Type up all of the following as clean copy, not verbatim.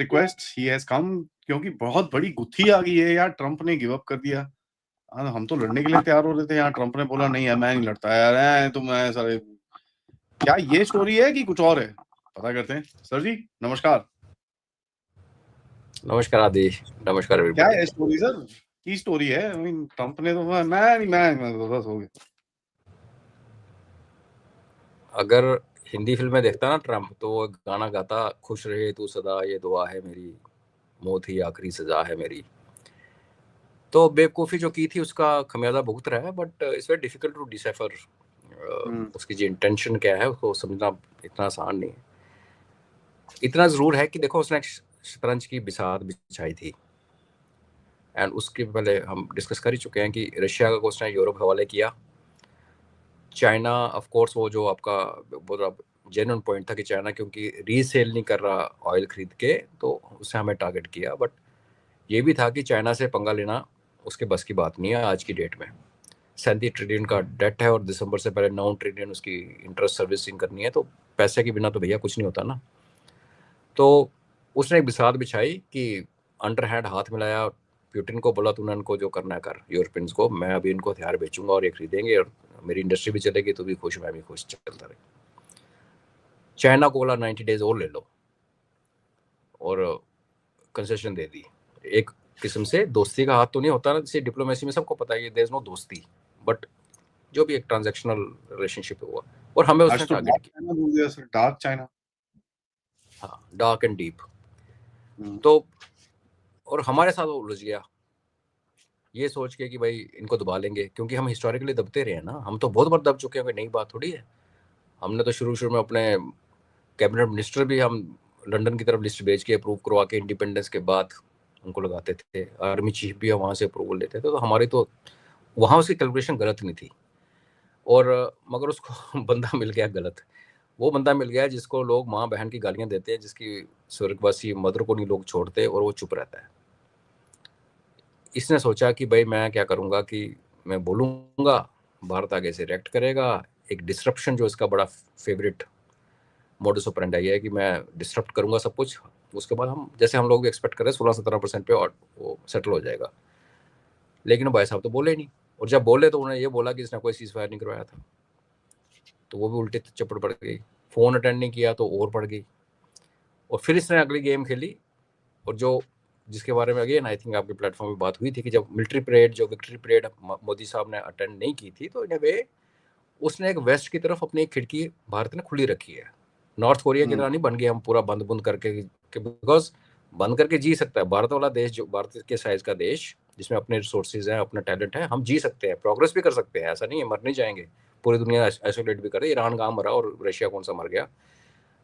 Request he has come, क्योंकि बहुत बड़ी गुत्थी आ गई है यार। ट्रम्प ने गिव अप कर दिया। हम तो लड़ने के लिए तैयार हो रहे थे, यहाँ ट्रम्प ने बोला नहीं है मैं नहीं लड़ता यार, तुम सारे। क्या ये स्टोरी है कि कुछ और है? पता करते हैं। सर जी नमस्कार। नमस्कार आदि, नमस्कार क्या एवरीबॉडी। है स्टोरी सर? की स्टोरी है? ट्रम्प ने तो मैं बस हो गया। अगर हिंदी फिल्में देखता ना ट्रम्प, तो वो गाना गाता, खुश रहे तू सदा ये दुआ है मेरी, मौत ही आखिरी सजा है मेरी। तो बेवकूफ़ी जो की थी उसका खमियाजा भुगत रहा है, but it's very difficult to decipher उसकी जो इंटेंशन क्या है उसको समझना इतना आसान नहीं है। इतना ज़रूर है कि देखो, उसने एक शतरंज की बिसात बिछाई थी, एंड उसके पहले हम डिस्कस कर ही चुके हैं कि रशिया का उसने यूरोप हवाले किया। चाइना ऑफ कोर्स, वो जो आपका बहुत जेन्युइन पॉइंट था कि चाइना क्योंकि रीसेल नहीं कर रहा ऑयल खरीद के, तो उसने हमें टारगेट किया। बट ये भी था कि चाइना से पंगा लेना उसके बस की बात नहीं है। आज की डेट में 37 ट्रिलियन का डेट है और दिसंबर से पहले 9 ट्रिलियन उसकी इंटरेस्ट सर्विसिंग करनी है, तो पैसे के बिना तो भैया कुछ नहीं होता ना। तो उसने एक बिसात बिछाई कि अंडर हैंड हाथ मिलाया, प्यूटिन को बोला तूने इनको जो करना है कर, यूरोपियंस को, मैं अभी इनको हथियार बेचूंगा और ये खरीदेंगे और मेरी इंडस्ट्री भी चलेगी, तू भी खुश मैं भी खुश, चलता रहे। चाइना को बोला 90 डेज और ले लो, और कंसेशन दे दी। एक किस्म से दोस्ती का हाथ तो नहीं होता ना, जैसे डिप्लोमेसी में सबको पता है देयर इज नो दोस्ती, बट जो भी एक ट्रांजैक्शनल रिलेशनशिप हुआ, और हमें उसने आज तो टारगेट डार्क किया। चाइना बोल दिया सर, डार्क चाइना। हाँ, डार्क एंड डीप। तो और हमारे साथ वो उलझ गया ये सोच के कि भाई इनको दबा लेंगे, क्योंकि हम हिस्टोरिकली दबते रहे हैं ना, हम तो बहुत बार दब चुके हैं, कोई नई बात थोड़ी है। हमने तो शुरू में अपने कैबिनेट मिनिस्टर भी हम लंदन की तरफ लिस्ट भेज के अप्रूव करवा के इंडिपेंडेंस के बाद उनको लगाते थे। आर्मी चीफ भी वहाँ से अप्रूवल लेते थे, तो हमारी तो वहाँ उसकी कैलकुलेशन गलत नहीं थी। और मगर उसको बंदा मिल गया गलत। वो बंदा मिल गया जिसको लोग माँ बहन की गालियाँ देते हैं, जिसकी स्वर्गवासी मदर को नहीं लोग छोड़ते, और वो चुप रहता है। इसने सोचा कि भाई मैं क्या करूँगा कि मैं बोलूँगा, भारत आगे से रिएक्ट करेगा। एक डिसरप्शन जो इसका बड़ा फेवरेट मॉडस ऑपरेंडी है कि मैं डिसरप्ट करूँगा सब कुछ, उसके बाद हम जैसे हम लोग एक्सपेक्ट करें 16-17% पे और वो सेटल हो जाएगा। लेकिन भाई साहब तो बोले नहीं, और जब बोले तो उन्होंने ये बोला कि इसने कोई सीज फायर नहीं करवाया था, तो वो भी उल्टे चप्पड़ पड़ गई। फ़ोन अटेंड नहीं किया तो और पड़ गई। और फिर इसने अगली गेम खेली, और जो जिसके बारे में अगेन आई थिंक आपके प्लेटफॉर्म में बात हुई थी कि जब मिलिट्री परेड, जो विक्ट्री परेड मोदी साहब ने अटेंड नहीं की थी, तो इन वे उसने एक वेस्ट की तरफ अपनी एक खिड़की भारत ने खुली रखी है। नॉर्थ कोरिया की तरह नहीं बन गया हम पूरा बंद बुंद करके, बिकॉज बंद करके जी सकता है भारत वाला देश, जो भारत के साइज का देश जिसमें अपने रिसोर्सेज हैं, अपना टैलेंट है, हम जी सकते हैं, प्रोग्रेस भी कर सकते हैं, ऐसा नहीं है, मर नहीं जाएंगे। पूरी दुनिया आइसोलेट भी करे, ईरान कहाँ मरा और रशिया कौन सा मर गया।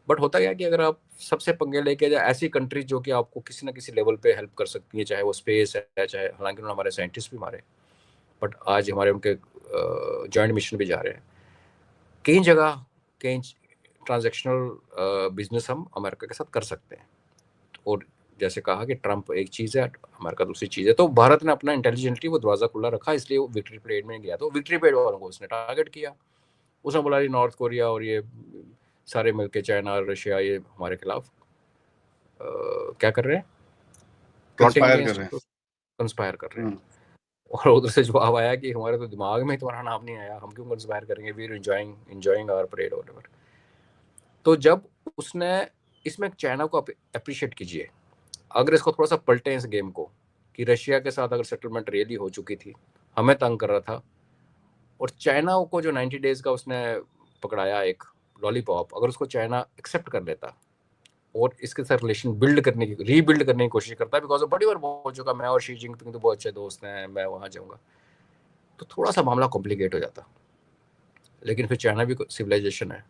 बट होता क्या कि अगर आप सबसे पंगे लेके जाए ऐसी कंट्रीज जो कि आपको किसी ना किसी लेवल पे हेल्प कर सकती है, चाहे वो स्पेस है, चाहे हालांकि उन्होंने हमारे साइंटिस्ट भी मारे, बट आज हमारे उनके जॉइंट मिशन भी जा रहे हैं कई जगह, कई ट्रांजैक्शनल बिजनेस हम अमेरिका के साथ कर सकते हैं। और जैसे कहा कि ट्रंप एक चीज़ है, अमेरिका दूसरी चीज़ है, तो भारत ने अपना इंटेलिजेंटली वो दरवाज़ा खुला रखा, इसलिए वो विक्ट्री परेड में गया, तो विक्ट्री परेड वालों को उसने टारगेट किया। उसने बोला ये नॉर्थ कोरिया और ये सारे मिलके, चाइना और रशिया, ये हमारे खिलाफ क्या कर रहे हैं, प्लॉटिंग अगेंस्ट, कंस्पायर कर रहे हैं। और उधर से जवाब आया कि हमारे तो दिमाग में तुम्हारा नाम नहीं आया, हम क्यों कंस्पायर करेंगे, we are enjoying our parade और व्हाटएवर। तो जब उसने इसमें चाइना को अप्रिशिएट कीजिए, अगर इसको थोड़ा सा पलटे इस गेम को, कि रशिया के साथ अगर सेटलमेंट रियली हो चुकी थी, हमें तंग कर रहा था, और चाइना को जो 90 डेज का उसने पकड़ाया एक लॉलीपॉप, अगर उसको चाइना एक्सेप्ट कर लेता और इसके साथ रिलेशन बिल्ड करने की, रीबिल्ड करने की कोशिश करता है, बिकॉज बड़ी बार बोल चुका मैं और शी जिनपिंग तो बहुत अच्छे दोस्त हैं, मैं वहाँ जाऊँगा, तो थोड़ा सा मामला कॉम्प्लिकेट हो जाता। लेकिन फिर चाइना भी सिविलाइजेशन है,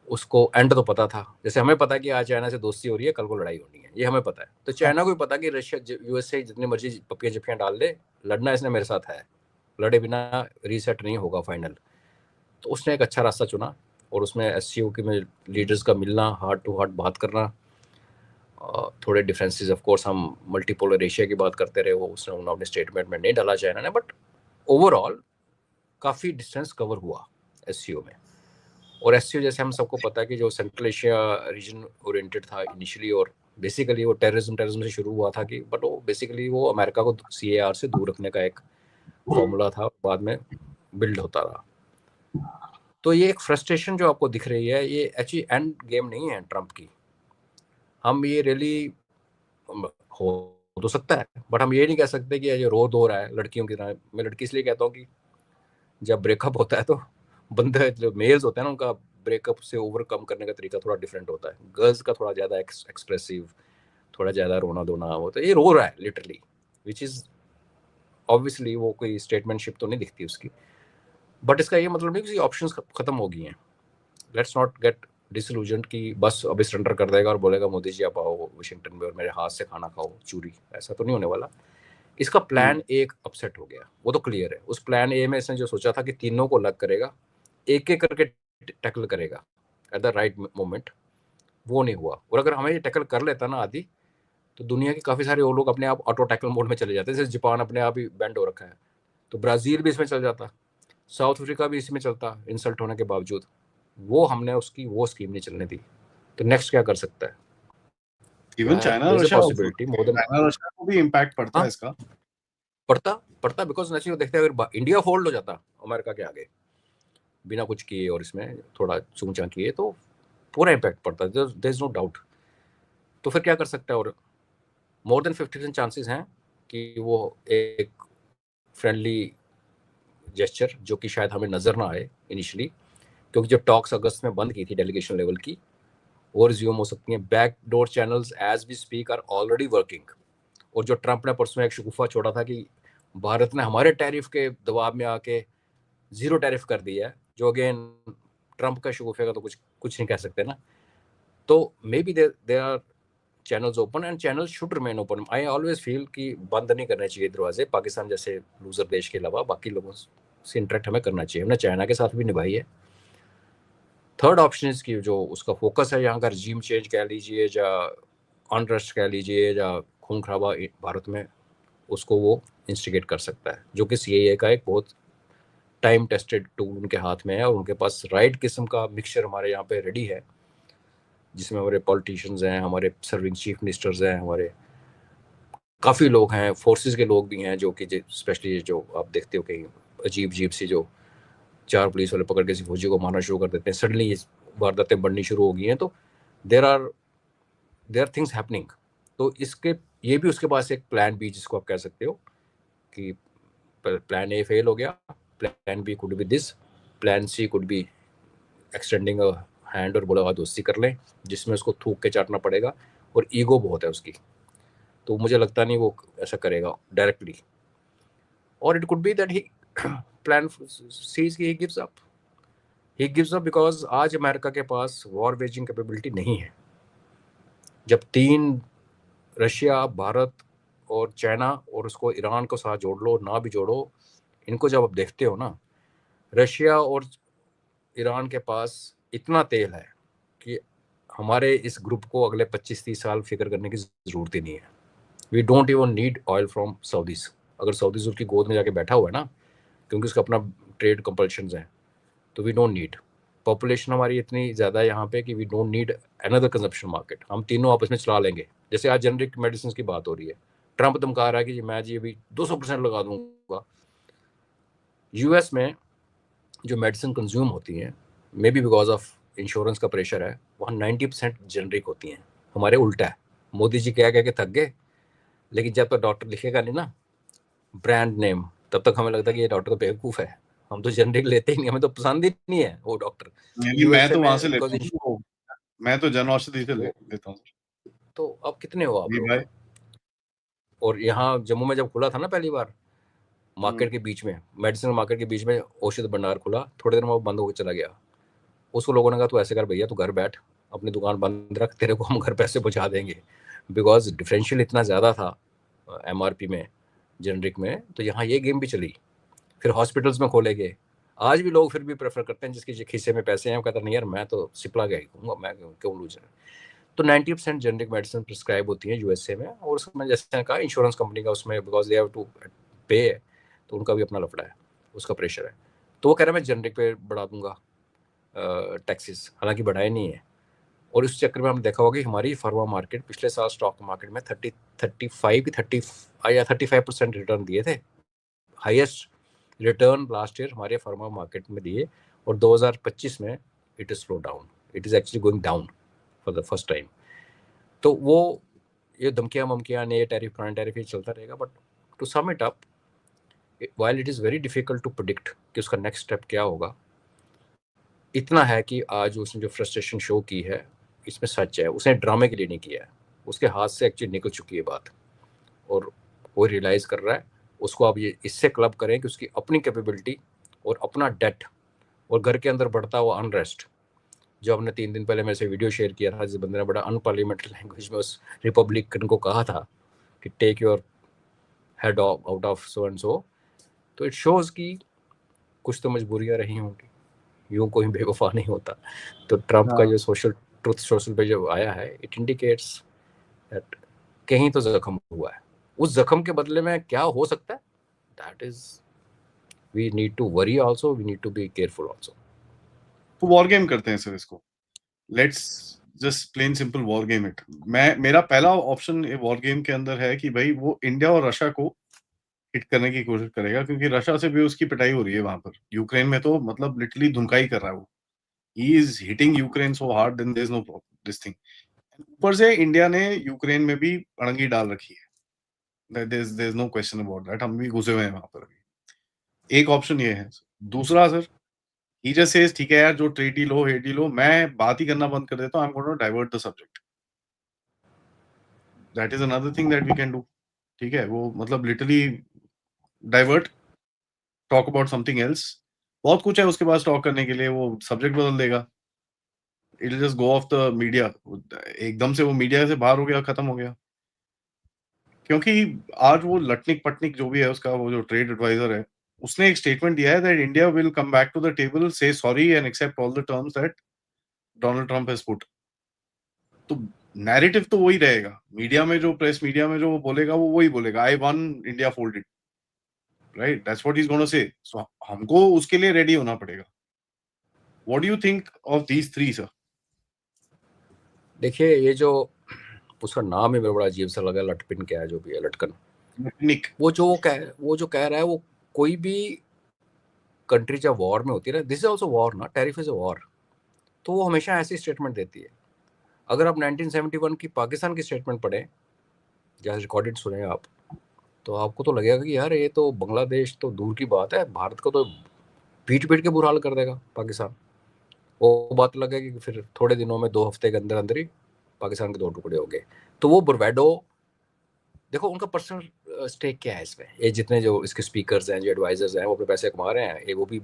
उसको एंड तो पता था, जैसे हमें पता है कि आज चाइना से दोस्ती हो रही है, कल को लड़ाई होनी है, ये हमें पता है। तो चाइना को भी पता कि रशिया यूएस से जितनी मर्जी पपियाँ जपियाँ डाल दे, लड़ना इसने मेरे साथ है, लड़े बिना रीसेट नहीं होगा फाइनल। तो उसने एक अच्छा रास्ता चुना, और उसमें एससीओ के में लीडर्स का मिलना, हार्ट टू हार्ट बात करना, थोड़े डिफरेंसेस ऑफ कोर्स, हम मल्टीपोलर एशिया की बात करते रहे, वो उसने अपने स्टेटमेंट में नहीं डाला चाइना ने, बट ओवरऑल काफ़ी डिस्टेंस कवर हुआ एससीओ में। और एससीओ जैसे हम सबको पता है कि जो सेंट्रल एशिया रीजन ओरिएंटेड था इनिशियली, और बेसिकली वो टेररिज्म से शुरू हुआ था कि, बट वो बेसिकली वो अमेरिका को CAR से दूर रखने का एक फॉर्मूला था, बाद में बिल्ड होता रहा। तो ये एक फ्रस्ट्रेशन जो आपको दिख रही है, ये एक्चुअली एंड गेम नहीं है ट्रम्प की। हम ये रियली हो तो सकता है, बट हम ये नहीं कह सकते कि ये रो दो रहा है लड़कियों की तरह। मैं लड़की इसलिए कहता हूँ कि जब ब्रेकअप होता है तो बंदे जो मेल्स होते हैं ना, उनका ब्रेकअप से ओवरकम करने का तरीका थोड़ा डिफरेंट होता है। गर्ल्स का थोड़ा ज़्यादा एक्सप्रेसिव, थोड़ा ज़्यादा रोना धोना होता है। ये रो रहा है लिटरली, विच इज़ ऑब्वियसली वो कोई स्टेटमेंटशिप तो नहीं दिखती उसकी, बट इसका ये मतलब नहीं कि ऑप्शंस खत्म हो गई हैं। लेट्स नॉट गेट डिसइल्यूजन्ड कि बस अभी सरेंडर कर देगा और बोलेगा मोदी जी आप आओ वाशिंगटन में और मेरे हाथ से खाना खाओ चूरी। ऐसा तो नहीं होने वाला। इसका प्लान एक अपसेट हो गया, वो तो क्लियर है। उस प्लान ए में इसने जो सोचा था कि तीनों को अलग करेगा, एक एक करके टैकल करेगा एट द राइट मोमेंट, वो नहीं हुआ। और अगर हमें ये टैकल कर लेता ना आदि, तो दुनिया के काफ़ी सारे वो लोग अपने आप ऑटो टैकल मोड में चले जाते हैं। जैसे जापान अपने आप ही बैंड हो रखा है, तो ब्राज़ील भी इसमें चल जाता, साउथ अफ्रीका भी इसमें चलता इंसल्ट होने के बावजूद। वो हमने उसकी वो स्कीम नहीं चलने दी। तो नेक्स्ट क्या कर सकता है? Even China there is a Russia also, possibility more than, China Russia को भी इम्पैक्ट पड़ता है हाँ इसका। पड़ता बिकॉज नेचुरली देखते हैं अगर इंडिया फोल्ड हो जाता अमेरिका के आगे बिना कुछ किए और इसमें थोड़ा चूंचा किए, तो पूरा इम्पैक्ट पड़ता है, देयर इज नो डाउट। तो फिर क्या कर सकता है? और मोर देन 50% चांसेस हैं कि वो एक फ्रेंडली जेस्चर, जो कि शायद हमें नजर ना आए इनिशियली, क्योंकि जो टॉक्स अगस्त में बंद की थी डेलीगेशन लेवल की, और रिज्यूम हो सकती हैं। Backdoor channels as we speak are already working. और जो ट्रंप ने परसों एक शगुफा छोड़ा था कि भारत ने हमारे टैरिफ के दबाव में आके जीरो टैरिफ कर दिया है, जो अगेन ट्रंप का शगुफे का तो कुछ नहीं कह सकते ना। तो maybe there are channels open and channel should remain open. I always feel कि बंद नहीं करने चाहिए दरवाजे, पाकिस्तान जैसे लूजर देश के अलावा बाकी लोगों से इंटरेक्ट हमें करना चाहिए। हमने चाइना के साथ भी निभाई है। थर्ड ऑप्शन की जो उसका फोकस है यहाँ का, रजीम चेंज कह लीजिए या अनरेस्ट कह लीजिए या खून खराबा भारत में, उसको वो इंस्टिगेट कर सकता है, जो कि CAA का एक बहुत टाइम टेस्टेड टूल उनके हाथ में है। और उनके पास राइट किस्म का मिक्सचर हमारे यहाँ पे रेडी है, जिसमें हमारे पॉलिटिशियंस हैं, हमारे सर्विंग चीफ मिनिस्टर्स हैं, हमारे काफ़ी लोग हैं, फोर्सेस के लोग भी हैं, जो कि स्पेशली जो आप देखते हो कहीं अजीब सी जो 4 पुलिस वाले पकड़ के किसी फौजी को मारना शुरू कर देते हैं, सडनली ये वारदातें बढ़नी शुरू हो गई हैं। तो देर आर थिंग्स हैपनिंग। तो इसके ये भी उसके पास एक प्लान बी जिसको आप कह सकते हो कि प्लान ए फेल हो गया, plan B could be this, plan C could be extending a hand और बोला दोस्ती कर लें, जिसमें उसको थूक के चाटना पड़ेगा। और ईगो बहुत है उसकी, तो मुझे लगता नहीं वो ऐसा करेगा डायरेक्टली। और it could be that he plan cease he gives up because आज अमेरिका के पास वॉर वेजिंग कैपेबिलिटी नहीं है। जब 3 रशिया, भारत और चाइना और उसको ईरान को साथ जोड़ लो, ना भी जोड़ो, इनको जब आप देखते हो ना, रशिया और ईरान के पास इतना तेल है कि हमारे इस ग्रुप को अगले 25-30 साल फिक्र करने की जरूरत ही नहीं है। We don't even need oil from Saudis. अगर सऊदीज उसकी गोद में जाके बैठा हुआ है ना, क्योंकि उसका अपना ट्रेड कंपल्शंस हैं, तो वी डोंट नीड। पॉपुलेशन हमारी इतनी ज़्यादा है यहाँ पे कि we don't need another consumption market. हम तीनों आपस में चला लेंगे। जैसे आज जेनरिक मेडिसिन की बात हो रही है, ट्रंप धमका रहा है कि मैं जी अभी 200% लगा दूंगा। यूएस में जो मेडिसिन कंज्यूम होती हैं, may be because of insurance का प्रेशर है, वहाँ 90% जेनरिक होती हैं। हमारे उल्टा है। मोदी जी कह के थक गए, लेकिन जब तक डॉक्टर लिखेगा नहीं ना ब्रांड नेम, तब तक हमें लगता है कि ये डॉक्टर तो बेवकूफ़ है। हम तो जेनरिक लेते ही नहीं, हमें तो पसंद ही नहीं है वो डॉक्टर। नहीं, मैं यूएसए तो वहां से में लेता बिकॉज हूँ, मैं तो जन औषधि से वो, लेता हूँ तो अब कितने हो आप जी लोग? भाई। और यहाँ जम्मू में जब खुला था ना पहली बार, हम्म, मार्केट के बीच में, मेडिसिन मार्केट के बीच में औषध भंडार खुला, थोड़ी देर में वो बंद होकर चला गया। उसको लोगों ने कहा तू ऐसे कर भैया, तू घर बैठ, अपनी दुकान बंद रख, तेरे को हम घर पैसे पहुँचा देंगे। बिकॉज डिफरेंशियल इतना ज़्यादा था MRP में, जेनरिक में। तो यहाँ ये गेम भी चली। फिर हॉस्पिटल्स में खोले गए। आज भी लोग फिर भी प्रेफर करते हैं जिसके खिस्से में पैसे हैं, वो कहता नहीं यार मैं तो सिप्ला गया कहूँगा, मैं क्यों लूज। तो 90% जेनरिक मेडिसिन प्रिस्क्राइब होती है यूएसए में। और उसमें जैसे कहा इंश्योरेंस कंपनी का उसमें बिकॉज दे हैव टू पे, तो उनका भी अपना लफड़ा है, उसका प्रेशर है। तो वो कह रहा है मैं जेनरिक पे बढ़ा दूंगा टैक्सेस, हालांकि बढ़ाए नहीं है। और इस चक्कर में हमने देखा होगा कि हमारी फार्मा मार्केट पिछले साल स्टॉक मार्केट में 35% रिटर्न दिए थे, हाईएस्ट रिटर्न लास्ट ईयर हमारे फार्मा मार्केट में दिए, और 2025 में it is slow down, it is actually going down for the first time. तो वो ये धमकियां ममकियां, नए टैरिफ पुराने टैरिफ, ये चलता रहेगा। But to sum it up, while it is very difficult to predict कि उसका नेक्स्ट स्टेप क्या होगा, इतना है कि आज उसने जो फ्रस्ट्रेशन शो की है इसमें सच है, उसने ड्रामे के लिए नहीं किया है, उसके हाथ से एक्चुअली निकल चुकी है बात, और वो रियलाइज कर रहा है। उसको आप ये इससे क्लब करें कि उसकी अपनी कैपेबिलिटी और अपना डेट और घर के अंदर बढ़ता हुआ अनरेस्ट, जो हमने 3 दिन पहले मेरे से वीडियो शेयर किया था, जिस बंदे ने बड़ा अनपार्लियामेंट्री लैंग्वेज में उस रिपब्लिकन को कहा था कि take your head out of so and so, तो इट शोज कि कुछ तो मजबूरियां रही होंगी, यूं कोई बेवफा नहीं होता। तो ट्रंप का जो सोशल ट्रुथ सोशल पे जो आया है, इट इंडिकेट्स दैट कहीं तो जख्म हुआ है। उस जख्म के बदले में क्या हो सकता है, that is we need to worry also, we need to be careful also. तो वॉर गेम करते हैं सर इसको, let's just plain simple war game it. मेरा पहला ऑप्शन वॉर गेम के अंदर है कि भाई वो इंडिया और रशिया को हिट करने की कोशिश करेगा, क्योंकि रशिया से भी उसकी पिटाई हो रही है वहां पर। यूक्रेन में तो मतलब लिटरली धुनकाई कर रहा है वो, he is hitting Ukraine so hard, then there is no this thing. ऊपर से इंडिया ने यूक्रेन में भी अड़ंगी डाल रखी है, there is no question about that, हम भी घुसे हुए हैं वहां पर अभी। एक ऑप्शन ये है। दूसरा सर, ही जस्ट सेज ठीक है यार, जो ट्रेड डील हो, हेड डील हो, मैं बात ही करना बंद कर देता हूं, I am going to divert the subject. That is another thing that we can do. ठीक है, वो मतलब literally divert, talk about something else. बहुत कुछ है उसके पास टॉक करने के लिए, वो सब्जेक्ट बदल देगा, it will just go of the media, एकदम से वो मीडिया से बाहर हो गया, खत्म हो गया। क्योंकि आज वो लटनिक पटनिक जो भी है उसका, वो जो ट्रेड एडवाइजर है, उसने एक स्टेटमेंट दिया है that India will come back to the table, say sorry and accept all the terms that Donald Trump has put. तो नैरेटिव तो वही रहेगा, मीडिया में जो प्रेस मीडिया में जो वो बोलेगा, वो वही बोलेगा, I won, India folded, right, that's what he is gonna say. So हमको उसके लिए रेडी होना पड़ेगा। What do you think of these three sir? देखिए, ये जो उसका नाम ही मेरा बड़ा अजीब सा लगा, लटपिन क्या है जो भी है, लटकन, निक, वो जो कह रहा है, वो कोई भी कंट्री जब वॉर में होती है ना, दिस इज ऑल्सो वॉर ना, टैरिफ इज अ वॉर, तो वो हमेशा ऐसी स्टेटमेंट देती है। अगर आप 1971 की पाकिस्तान की स्टेटमेंट पढ़ें, जहाँ रिकॉर्डेड सुने आप, तो आपको तो लगेगा कि यार ये तो बांग्लादेश तो दूर की बात है, भारत को तो पीट पीट के बुरा हाल कर देगा पाकिस्तान। वो बात लगेगी कि फिर थोड़े दिनों में, 2 हफ्ते के अंदर अंदर ही पाकिस्तान के 2 टुकड़े हो गए। तो वो बुरवैडो, देखो उनका पर्सनल स्टेक क्या है इसमें, ये जितने जो इसके स्पीकर्स हैं, जो एडवाइजर्स हैं, वो अपने पैसे कमा रहे हैं। ये वो भी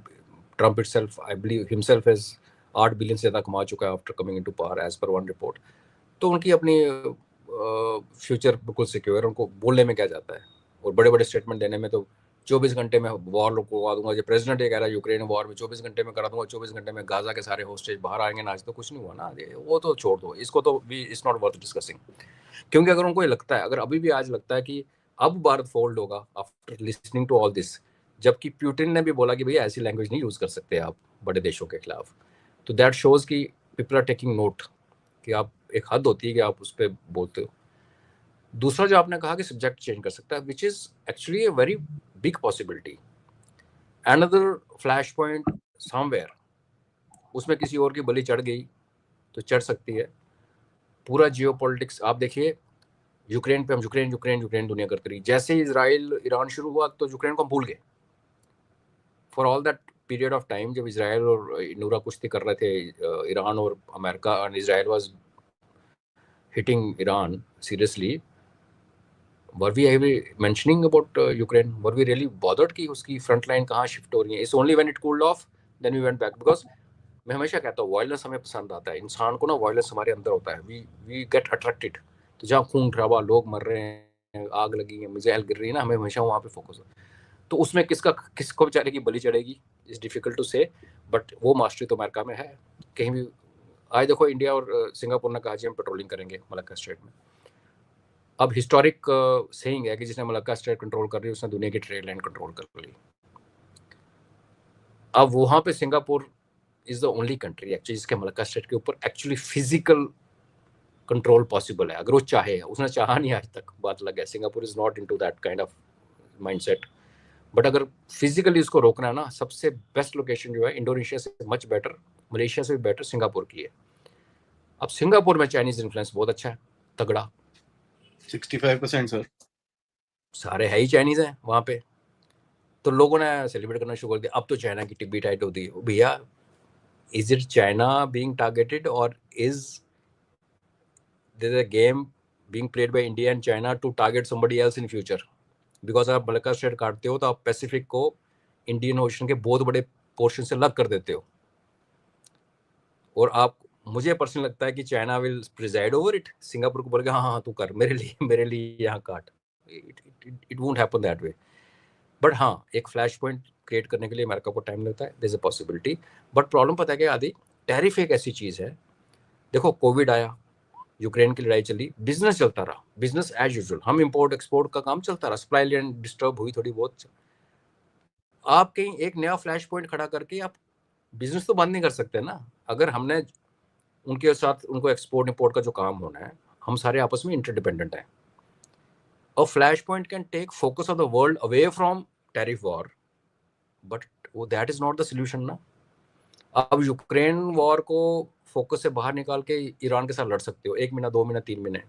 Trump itself, I believe himself is 8 billion से ज़्यादा कमा चुका है after coming into power, as per one report. तो उनकी अपनी फ्यूचर बिल्कुल सिक्योर है, उनको बोलने में क्या जाता है, और बड़े बड़े स्टेटमेंट देने में। तो 24 घंटे में वॉर रुकवा दूंगा, जो प्रेसिडेंट ये कह रहा है यूक्रेन वॉर में 24 घंटे में करा दूंगा, 24 घंटे में गाजा के सारे होस्टेज बाहर आएंगे, नाच, तो कुछ नहीं हुआ ना। वो तो छोड़ दो इसको, तो भी इट्स नॉट वर्थ डिस्कसिंग। क्योंकि अगर उनको ये लगता है, अगर अभी भी आज लगता है कि अब भारत फोल्ड होगा after listening to all this, जबकि प्यूटिन ने भी बोला कि भैया ऐसी लैंग्वेज नहीं यूज कर सकते आप बड़े देशों के खिलाफ, तो दैट शोज कि पीपल आर टेकिंग नोट कि आप, एक हद होती है कि आप उस पर बोलते हो। दूसरा जो आपने कहा कि सब्जेक्ट चेंज कर सकता है, which is actually a very big possibility, another flash point somewhere, उसमें किसी और की बलि चढ़ गई तो चढ़ सकती है। पूरा जियो पॉलिटिक्स आप देखिए, यूक्रेन पे हम यूक्रेन यूक्रेन यूक्रेन दुनिया करती रही, जैसे ही इजराइल ईरान शुरू हुआ तो यूक्रेन को हम भूल गए for all that period of time. जब इजराइल और नूरा कुश्ती कर रहे थे, ईरान और America, and Israel was hitting Iran seriously, were we mentioning about Ukraine, were we really bothered कि उसकी फ्रंट लाइन कहाँ शिफ्ट हो रही है? It's only when it cooled off then we went back, because मैं हमेशा कहता हूँ वायलेंस हमें पसंद आता है, इंसान को ना वायलेंस हमारे अंदर होता है, वी गेट अट्रैक्टेड। तो जहाँ खून खराबा, लोग मर रहे हैं, आग लगी है, मिसाइल गिर रही है ना, हमें हमेशा वहाँ पे फोकस हो। तो उसमें किसको बेचारे की बलि चढ़ेगी, इट्स डिफिकल्ट टू से, बट वो मास्टरी तो अमेरिका में है। कहीं भी आज देखो, इंडिया और सिंगापुर ने कहा जी हम पेट्रोलिंग करेंगे मलक्का स्ट्रेट में। अब हिस्टोरिक सेइंग है कि जिसने मलक्का स्ट्रेट कंट्रोल कर ली, उसने दुनिया की ट्रेड लाइन कंट्रोल कर ली। अब वहां पे Singapore is the only country actually जिसके मलक्का स्टेट के ऊपर एक्चुअली फिजिकल कंट्रोल पॉसिबल है, अगर वो चाहे। उसने चाहा नहीं आज तक, बात लग गया। Singapore is not into that kind of mindset, but अगर फिजिकली उसको रोकना है ना, सबसे बेस्ट लोकेशन जो है इंडोनेशिया से मच बेटर, मलेशिया से भी बेटर सिंगापुर की है। अब सिंगापुर में चाइनीज इन्फ्लुएंस बहुत अच्छा है, तगड़ा। 65% सर, सारे है ही चाइनीज हैं वहां पे। तो लोगों ने सेलिब्रेट करना शुरू कर दिया, अब तो चाइना की टिब्बी टाइट होती है। भैया, is it China being targeted और is there a game being played by India and China to target somebody else in future? Because आप मलक्का स्ट्रेट काटते हो तो आप पैसिफिक को इंडियन ओशन के बहुत बड़े पोर्शन से अलग कर देते हो, और आप, मुझे पर्सनली लगता है कि China will preside over it. Singapore को बोल के हाँ हाँ तू कर, मेरे लिए यहाँ काट। It won't happen that way. But हाँ, एक फ्लैश पॉइंट क्रिएट करने के लिए अमेरिका को टाइम लगता है, there is a possibility. But problem पता है क्या आदि, टैरिफ एक ऐसी चीज है, देखो कोविड आया, यूक्रेन की लड़ाई चली, बिजनेस चलता रहा, बिजनेस एज यूजुअल, हम इंपोर्ट एक्सपोर्ट का काम चलता रहा, सप्लाई लाइन डिस्टर्ब हुई थोड़ी बहुत। आप कहीं एक नया फ्लैश पॉइंट खड़ा करके आप बिजनेस तो बंद नहीं कर सकते ना। अगर हमने उनके साथ, उनको एक्सपोर्ट इंपोर्ट का जो काम होना है, हम सारे आपस में इंटरडिपेंडेंट हैं। A flash point can take focus of the world away from tariff war, but वो that is not the solution ना। अब यूक्रेन वॉर को फोकस से बाहर निकाल के ईरान के साथ लड़ सकते हो, 1 महीना 2 महीना 3 महीने,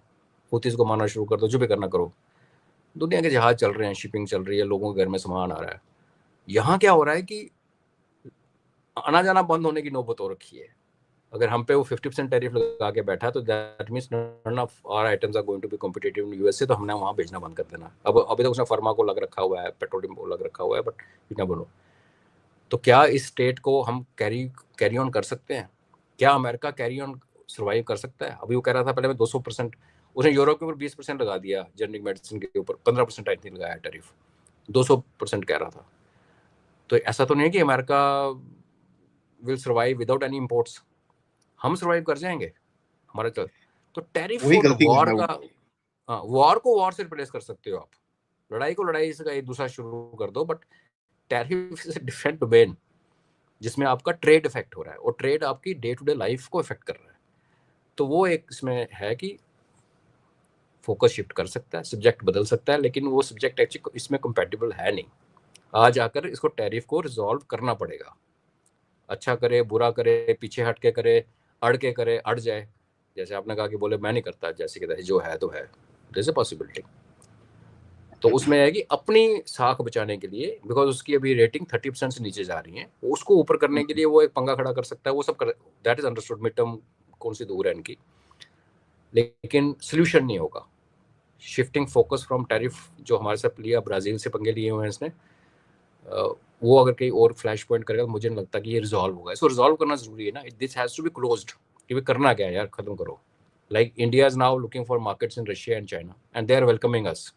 हुतीज को मारना शुरू कर दो, जो भी करना करो। दुनिया के जहाज चल रहे हैं, शिपिंग चल रही है, लोगों के घर में सामान आ रहा है। यहाँ क्या हो रहा है कि आना जाना बंद होने की नौबत हो रखी है। अगर हम पे वो 50% टैरिफ लगा के बैठा तो that means none of our items are going to be competitive in USA, तो हमने वहाँ भेजना बंद कर देना। अब अभी तक उसने फार्मा को लग रखा हुआ है, पेट्रोलियम को लग रखा हुआ है, बट इतना बोलो तो क्या इस स्टेट को हम कैरी ऑन कर सकते हैं? क्या अमेरिका कैरी ऑन सर्वाइव कर सकता है? अभी वो कह रहा था पहले मैं 200%, उसने यूरोप के ऊपर 20% लगा दिया, जेनरिक मेडिसिन के ऊपर 15% आई थिंक लगाया टैरिफ, 200% कह रहा था। तो ऐसा तो नहीं है कि America will survive without any imports. हम सर्वाइव कर जाएंगे हमारा चल। तो टैरिफ वही और गलती वॉर कर रहा का, हूँ। हाँ, वॉर को वॉर से रिप्लेस कर सकते हो आप, लड़ाई को लड़ाई से एक दूसरा शुरू कर दो, but tariff is different domain जिसमें आपका ट्रेड इफेक्ट हो रहा है, और ट्रेड आपकी डे टू डे लाइफ को इफेक्ट कर रहा है। तो वो एक इसमें है कि फोकस शिफ्ट कर सकता है, सब्जेक्ट बदल सकता है, लेकिन वो सब्जेक्ट एक्चुअली इसमें कंपैटिबल है नहीं। आज आकर इसको टैरिफ को रिजॉल्व करना पड़ेगा, अच्छा करे बुरा करे, पीछे हट के करे, अड़ के करे, अड़ जाए, जैसे आपने कहा कि बोले मैं नहीं करता, जैसे कि जो है तो है, देयर इज अ पॉसिबिलिटी। तो उसमें है कि अपनी साख बचाने के लिए, बिकॉज उसकी अभी रेटिंग 30% से नीचे जा रही है, उसको ऊपर करने के लिए वो एक पंगा खड़ा कर सकता है, वो सब कर, that is understood. Mid term कौन सी दूर है इनकी, लेकिन सोल्यूशन नहीं होगा। शिफ्टिंग फोकस फ्रॉम टैरिफ जो हमारे साथ लिया, ब्राजील से पंगे लिए हुए हैं इसने, वो अगर कहीं और फ्लैश पॉइंट करेगा तो मुझे नहीं लगता कि ये रिजॉल्व होगा। इसको रिजॉल्व करना जरूरी है ना, this has to be closed, कि भाई करना क्या है यार, खत्म करो। Like India is now looking for markets in Russia and China and they are welcoming us.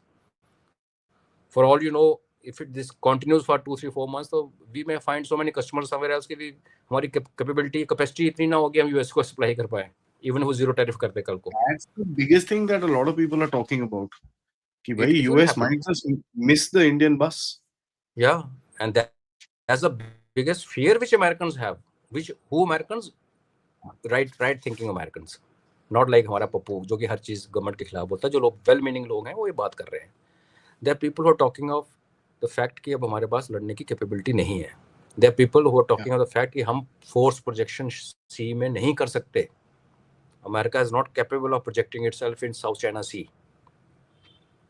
For all you know, if this continues for 2, 3, 4 months, so we may find so many customers somewhere else कि हमारी capacity इतनी ना होगी हम US को supply कर पाए, even वो जीरो टैरिफ करते कल को। That's the biggest thing that a lot of people are talking about. कि भाई It will US happen. might just miss the Indian bus. Yeah, and that's the biggest fear which Americans have, which who Americans, right thinking Americans, not like हमारा पप्पू जो कि हर चीज government के खिलाफ बोलता है। जो लोग वेल मीनिंग लोग हैं वो ये बात कर रहे हैं। There are people who are talking of the fact कि अब हमारे पास लड़ने की कैपेबिलिटी नहीं है। There are people who are talking of the fact कि हम फोर्स प्रोजेक्शन सी में नहीं कर सकते। America is not capable of projecting itself in South China Sea.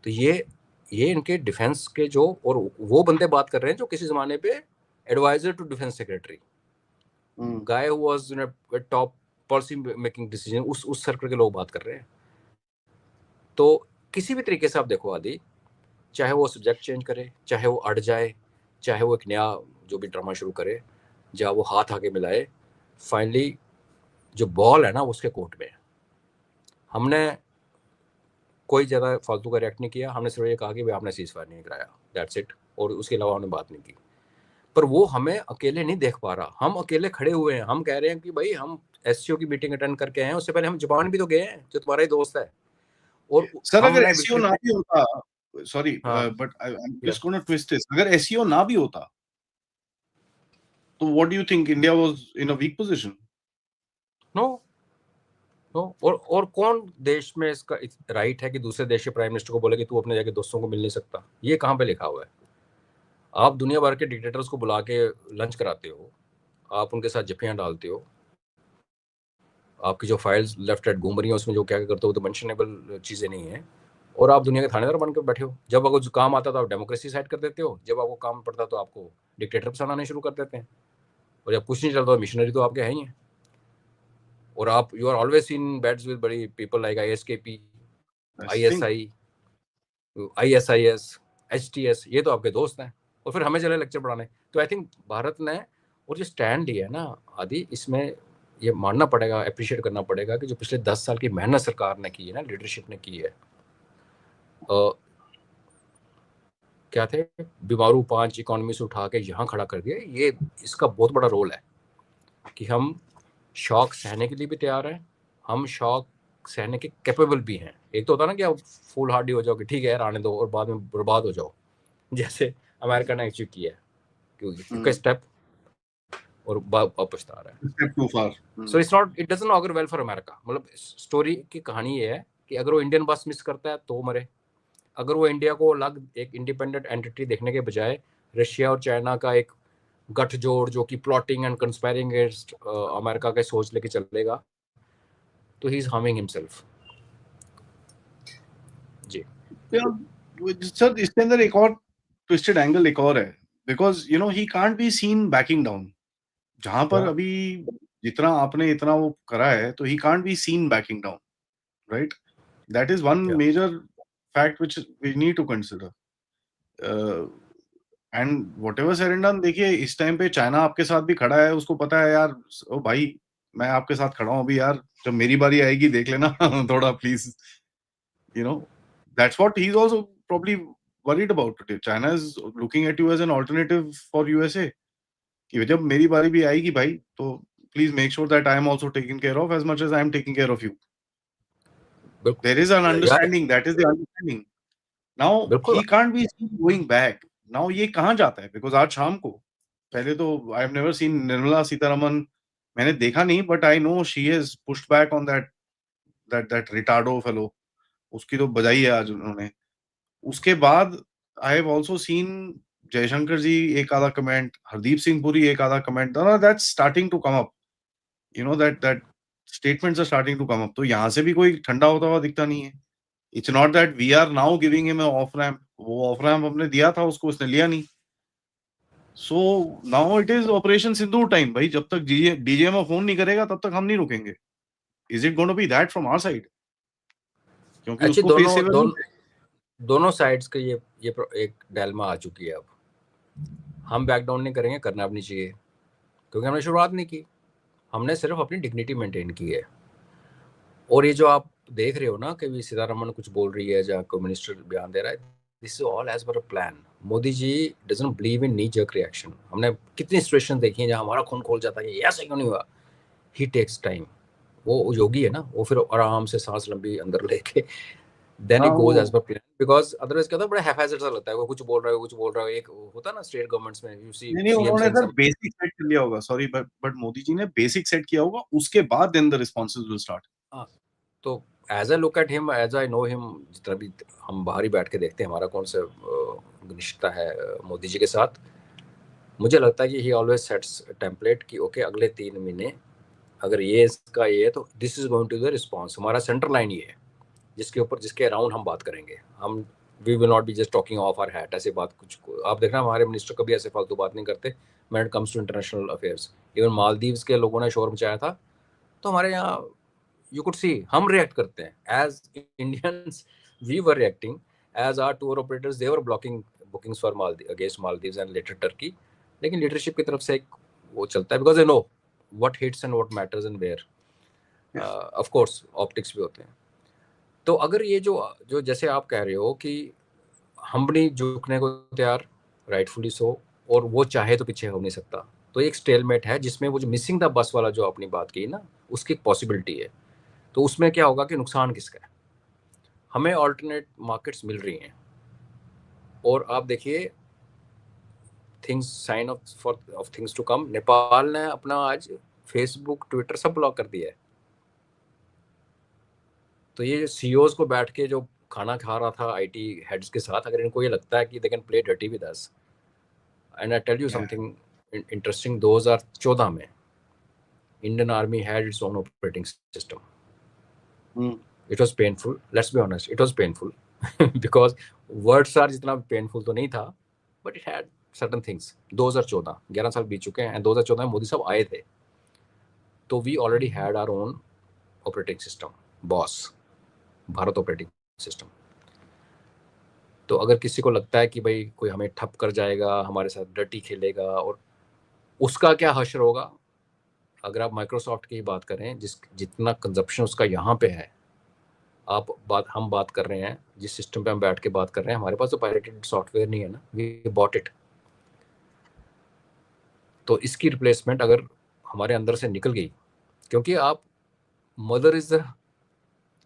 तो ये इनके डिफेंस के जो, और वो बंदे बात कर रहे हैं जो किसी जमाने पे adviser to defence secretary, guy who was in a top policy making decision, उस सर्कल के लोग बात कर रहे हैं। तो किसी भी तरीके से आप देखो आदि, चाहे वो सब्जेक्ट चेंज करे, चाहे वो अड़ जाए, चाहे वो एक नया जो भी ड्रामा शुरू करे, जहाँ वो हाथ आके मिलाए, फाइनली जो बॉल है ना उसके कोर्ट में। हमने कोई ज़्यादा फालतू का रिएक्ट नहीं किया, हमने सिर्फ ये कहा कि भाई आपने सीज फायर नहीं कराया, दैट्स इट, और उसके अलावा हमने बात नहीं की। पर वो हमें अकेले नहीं देख पा रहा, हम अकेले खड़े हुए हैं, हम कह रहे हैं कि भाई हम एससीओ की मीटिंग अटेंड करके आए हैं, उससे पहले हम जापान भी तो गए हैं जो तुम्हारा ही दोस्त है। और सर अगर हमने एसईओ ना भी होता, सॉरी हाँ but I am just gonna twist this, अगर एसईओ ना भी होता So what do you think? India was in a weak position? No no. और कौन देश में इसका राइट है कि दूसरे देश के प्राइम मिनिस्टर को बोले कि तू अपने जाके दोस्तों को मिल नहीं सकता? ये कहाँ पे लिखा हुआ है? आप दुनिया भर के डिक्टेटर्स को बुला के लंच कराते हो, आप उनके साथ जफ्फियां डालते हो, आपकी जो फाइल्स लेफ्ट राइट घूम रही हैं उसमें जो क्या क्या करते हो तो मेंशनेबल चीज़ें नहीं है, और आप दुनिया के थानेदार बन के बैठे हो। जब आपको काम आता तो आप डेमोक्रेसी साइड कर देते हो, जब आपको काम पड़ता तो आपको डिक्टेटर बनाने शुरू कर देते हैं, और जब कुछ नहीं चलता तो मिशनरी तो आपके हैं ही हैं। और आप you are always seen beds with baddie people like ISKP, ISI, ISIS, HTS, ये तो आपके दोस्त हैं, और फिर हमें चले लेक्चर पढ़ाने। तो आई थिंक भारत ने और जो स्टैंड लिया है ना आदि, इसमें ये मानना पड़ेगा, अप्रिशिएट करना पड़ेगा कि जो पिछले 10 साल की मेहनत सरकार ने की है ना, लीडरशिप ने की है। क्या थे बीमारू 5 इकोनॉमी से उठा के यहाँ खड़ा कर दिया, ये इसका बहुत बड़ा रोल है कि हम शॉक सहने के लिए भी तैयार हैं, हम शॉक सहने के कैपेबल भी हैं। एक तो होता है ना कि आप फुल हार्डी हो जाओ कि ठीक है यार आने दो, और बाद में बर्बाद हो जाओ, जैसे अमेरिका ने अचीव किया है, क्योंकि स्टेप और पछता रहा है। Step too far. So it doesn't auger well for America. मतलब स्टोरी की कहानी ये है कि अगर वो इंडियन बस मिस करता है तो मरे, अगर वो इंडिया को अलग एक इंडिपेंडेंट एंटिटी देखने के बजाय रशिया और चाइना का एक गठजोड़ जो कि plotting and conspiring against America के सोच लेके चलेगा, तो ही इज हार्मिंग हिमसेल्फ। जी सर इसके अंदर एक और ट्विस्टेड एंगल एक और है, because you know he can't be seen backing down. जहां पर अभी जितना आपने इतना वो करा है, तो he can't be seen backing down, right? That is one major fact which we need to consider. And whatever said and done, देखिए इस टाइम पे चाइना आपके साथ भी खड़ा है, उसको पता है यार, ओ भाई मैं आपके साथ खड़ा हूं अभी यार, जब मेरी बारी आएगी देख लेना थोड़ा please, you know, that's what he's also probably worried about today. China is looking at you as an alternative for USA, कि जब मेरी बारी भी आएगी भाई, तो please make sure that I am also taken care of as much as I am taking care of you. There is an understanding, that is the understanding. Now he can't be seen going back. Now ये कहाँ जाता है? Because आज शाम को, पहले तो I have never seen Nirmala Sitharaman, मैंने देखा नहीं, but I know she has pushed back on that retardo fellow. उसकी तो बजाई है आज उन्होंने। उसके बाद I have also seen Jaishankar ji एक आधा कमेंट, हरदीप सिंह पुरी एक आधा comment, that's starting to come up, you know, that statements are starting to come up. तो यहाँ से भी कोई ठंडा होता हुआ दिखता नहीं है। It's not that we are now giving him off ramp, वो ऑफ रैम्प हमने दिया था उसको, उसने लिया नहीं। So now it is operation Sindoor time भाई, जब तक डीजीएमओ फोन नहीं करेगा तब तक हम नहीं रुकेंगे। Is it going to be that from our side? क्योंकि उसको फेस सेवर दोनों साइड्स के ये एक डायलेमा आ चुकी है। अब हम बैक डाउन नहीं करेंगे, करना भी नहीं चाहिए, क्योंकि हमने शुरुआत नहीं की, हमने सिर्फ अपनी डिग्निटी मेंटेन की है। और ये जो आप देख रहे हो ना कि सीतारमण कुछ बोल रही है, जहाँ कोई मिनिस्टर बयान दे रहा है, this is all as per plan. Modi ji doesn't believe in knee jerk reaction. हमने कितनी सिचुएशन देखी है जहाँ हमारा खून खोल जाता है, ये ऐसे क्यों नहीं हुआ। ही टेक्स टाइम। वो योगी है ना, वो फिर आराम से सांस लंबी अंदर लेके then it goes as per plan, because otherwise क्या होता है, बड़ा हैफेजर्ड सा लगता है, वो कुछ बोल रहा है, कुछ बोल रहा है। एक होता है ना स्टेट गवर्नमेंट्स में, यू सी नहीं, उन्होंने सर बेसिक सेट कर लिया होगा, सॉरी, बट मोदी जी ने बेसिक सेट किया होगा, उसके बाद then the responses will start. तो as I look at him, as I know him, जितना भी हम बाहर ही बैठ के देखते हैं, हमारा कौन सा घनिष्ठता है मोदी जी के साथ, मुझे लगता है कि ही ऑलवेज सेट्स टेम्पलेट कि ओके अगले 3 महीने अगर ये इसका ये है तो this is going to the response. हमारा सेंटर लाइन ये है जिसके ऊपर, जिसके अराउंड हम बात करेंगे। हम we will not be just talking off our hat, ऐसे बात कुछ आप देखना हमारे मिनिस्टर कभी ऐसे फालतू बात नहीं करते when it comes to international affairs. Even Maldives के लोगों ने शोर मचाया था, तो हमारे यहाँ यू कुड सी हम रिएक्ट करते हैं as Indians, we were reacting as our tour operators, they were blocking bookings for against Maldives and later Turkey. लेकिन लीडरशिप की तरफ से एक वो चलता है, because they know what hits and what matters and where. Of course optics भी होते हैं। तो अगर ये जो जैसे आप कह रहे हो कि हम नहीं झुकने को तैयार, राइटफुली सो, और वो चाहे तो पीछे हो नहीं सकता, तो एक स्टेलमेट है जिसमें वो जो मिसिंग द बस वाला जो आपने बात की ना, उसकी एक पॉसिबिलिटी है। तो उसमें क्या होगा कि नुकसान किसका है? हमें ऑल्टरनेट मार्केट्स मिल रही हैं, और आप देखिए things sign of things to come. Nepal ने अपना आज फेसबुक ट्विटर सब ब्लॉक कर दिया है। तो ये सीईओज को बैठ के जो खाना खा रहा था आईटी हेड्स के साथ, अगर इनको ये लगता है कि they can play dirty with us, and I tell you something interesting, 2014 में Indian army had its own operating system. It was painful, let's be honest, it was painful because words are जितना पेनफुल तो नहीं था, but it had certain things. 2014, 11 साल बीत चुके हैं, 2014 में मोदी साहब आए थे, तो we already had our own operating system, boss, Bharat operating system. तो अगर किसी को लगता है कि भाई कोई हमें ठप कर जाएगा, हमारे साथ डर्टी खेलेगा, और उसका क्या हश्र होगा। अगर आप माइक्रोसॉफ्ट की बात करें, जितना कंजप्शन उसका यहाँ पे है, हम बात कर रहे हैं जिस सिस्टम पे हम बैठ के बात कर रहे हैं, हमारे पास तो पायरेटेड सॉफ्टवेयर नहीं है ना, वी बॉट इट। तो इसकी रिप्लेसमेंट अगर हमारे अंदर से निकल गई, क्योंकि आप मदर इज द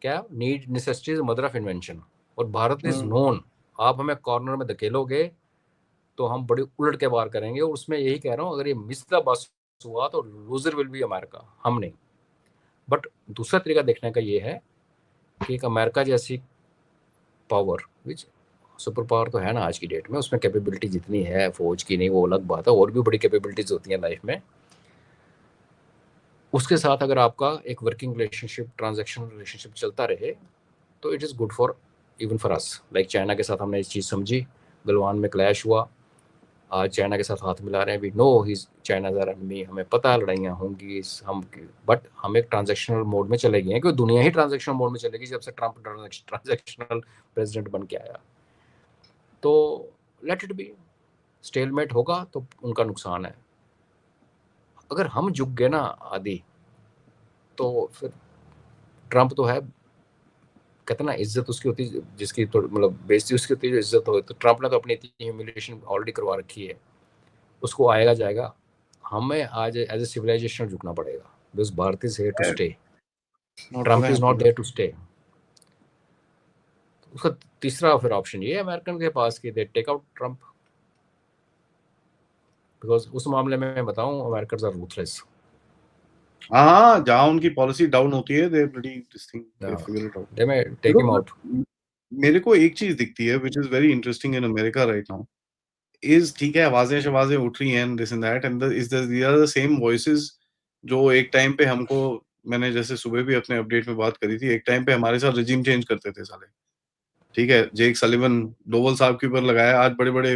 क्या need necessity is mother of invention, और भारत इज नोन, आप हमें कॉर्नर में धकेलोगे तो हम बड़ी उलट के बार करेंगे। और उसमें यही कह रहा हूँ, अगर ये मिस द बस हुआ तो लूजर विल बी अमेरिका, हम नहीं। बट दूसरा तरीका देखने का ये है कि एक अमेरिका जैसी पावर, विच सुपर पावर तो है ना आज की डेट में, उसमें कैपेबिलिटी जितनी है फौज की, नहीं वो अलग बात है, और भी बड़ी कैपेबिलिटीज होती हैं लाइफ में। उसके साथ अगर आपका एक वर्किंग रिलेशनशिप, ट्रांजैक्शनल रिलेशनशिप चलता रहे, तो it is good for even for us. Like China के साथ हमने इस चीज़ समझी, गलवान में क्लैश हुआ, आज चाइना के साथ हाथ मिला रहे हैं, we know he China enemy, हमें पता है लड़ाइयाँ होंगी हम, बट हम एक ट्रांजैक्शनल मोड में चले गए हैं, क्योंकि दुनिया ही ट्रांजैक्शनल मोड में चलेगी जब से ट्रंप ट्रांजैक्शनल प्रेसिडेंट बन के आया। तो लेट इट बी, स्टेलमेट होगा तो उनका नुकसान है। अगर हम झुक गए ना आदि, तो फिर ट्रंप तो है, कहते ना इज्जत उसकी होती जिसकी, तो मतलब बेइज्जती उसकी होती है जो इज्जत हो। तो ट्रंप ने तो अपनी इतनी ह्यूमिलिएशन ऑलरेडी करवा रखी है, उसको आएगा जाएगा। हमें आज एज ए सिविलाइजेशन झुकना पड़ेगा, because Bharat is here to stay, Trump is not there to stay. उसका तीसरा फिर ऑप्शन ये है अमेरिकन के पास कि they take out Trump, because उस मामले में मैं बताऊं, अमेरिकन्स आर रूथलेस। हाँ, जहाँ उनकी पॉलिसी डाउन होती है, they pretty this thing, they figure it out, they may take him out. मेरे को एक चीज दिखती है which is very interesting in America right now, is ठीक है, आवाजें शवाजें उठ रही हैं and this and that, and these are the same voices जो एक टाइम पे हमको, मैंने जैसे सुबह भी अपने अपडेट में बात करी थी, एक टाइम पे हमारे साथ रिजीम चेंज करते थे साले, ठीक है, जेक सलिवन डोवल साहब के ऊपर लगाया, आज बड़े बड़े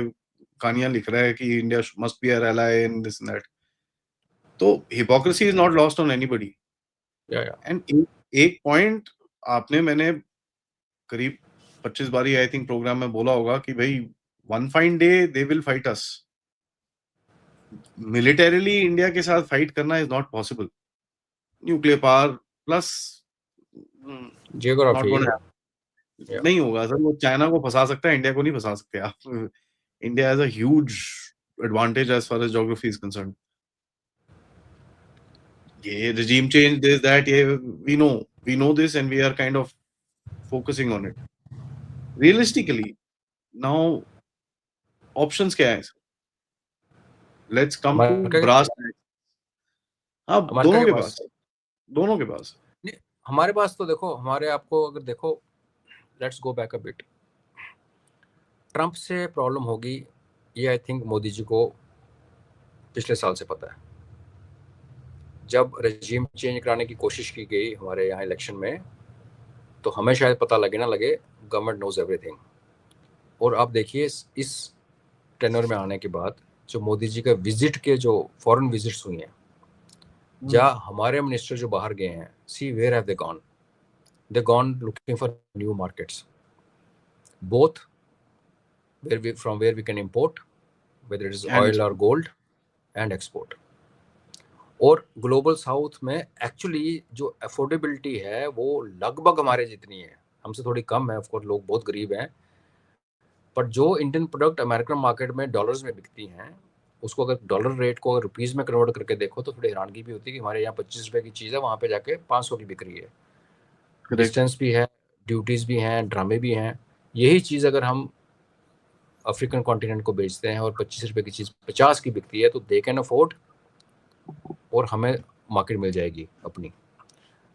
कहानियां लिख रहा है कि India must be our ally in this and that. तो hypocrisy is not lost on anybody. And एक पॉइंट आपने, मैंने करीब 25 बारी आई थिंक प्रोग्राम में बोला होगा कि भाई one fine day they will fight us. Militarily India के साथ फाइट करना is not possible, nuclear power plus not geography नहीं होगा सर। वो चाइना को फंसा सकता है, इंडिया को नहीं फंसा सकते आप। India has a huge advantage as far as geography is concerned. ये regime change, this that, ये we know this and we are kind of focusing on it. Realistically now options क्या है? Let's come to brass tacks. हाँ, America के पास, दोनों के पास। हमारे पास तो देखो, हमारे आपको अगर देखो, let's go back a bit. Trump से प्रॉब्लम होगी ये आई थिंक मोदी जी को पिछले साल से पता है। जब रेजिम चेंज कराने की कोशिश की गई हमारे यहाँ इलेक्शन में, तो हमें शायद पता लगे ना लगे, गवर्नमेंट नोज एवरीथिंग। और आप देखिए इस टेनर में आने के बाद जो मोदी जी का विजिट के जो फॉरेन विजिट्स हुई हैं, जहाँ हमारे मिनिस्टर जो बाहर गए हैं, see where have they gone looking for new markets, both from where we can import, whether it is oil or gold, and export. और ग्लोबल साउथ में एक्चुअली जो अफोर्डेबिलिटी है वो लगभग हमारे जितनी है, हमसे थोड़ी कम है, ऑफकोर्स लोग बहुत गरीब हैं, पर जो इंडियन प्रोडक्ट अमेरिकन मार्केट में डॉलर्स में बिकती हैं, उसको अगर डॉलर रेट को अगर रुपीज़ में कन्वर्ट करके देखो तो थोड़ी हैरानगी भी होती है कि हमारे यहाँ 25 रुपये की चीज़ है, वहाँ पे जाके 500 की बिक रही है। डिस्टेंस भी है, ड्यूटीज़ भी हैं, ड्रामे भी हैं। यही चीज़ अगर हम अफ्रीकन कॉन्टिनेंट को बेचते हैं और 25 रुपए की चीज़ 50 की बिकती है, तो दे कैन अफोर्ड और हमें मार्केट मिल जाएगी अपनी।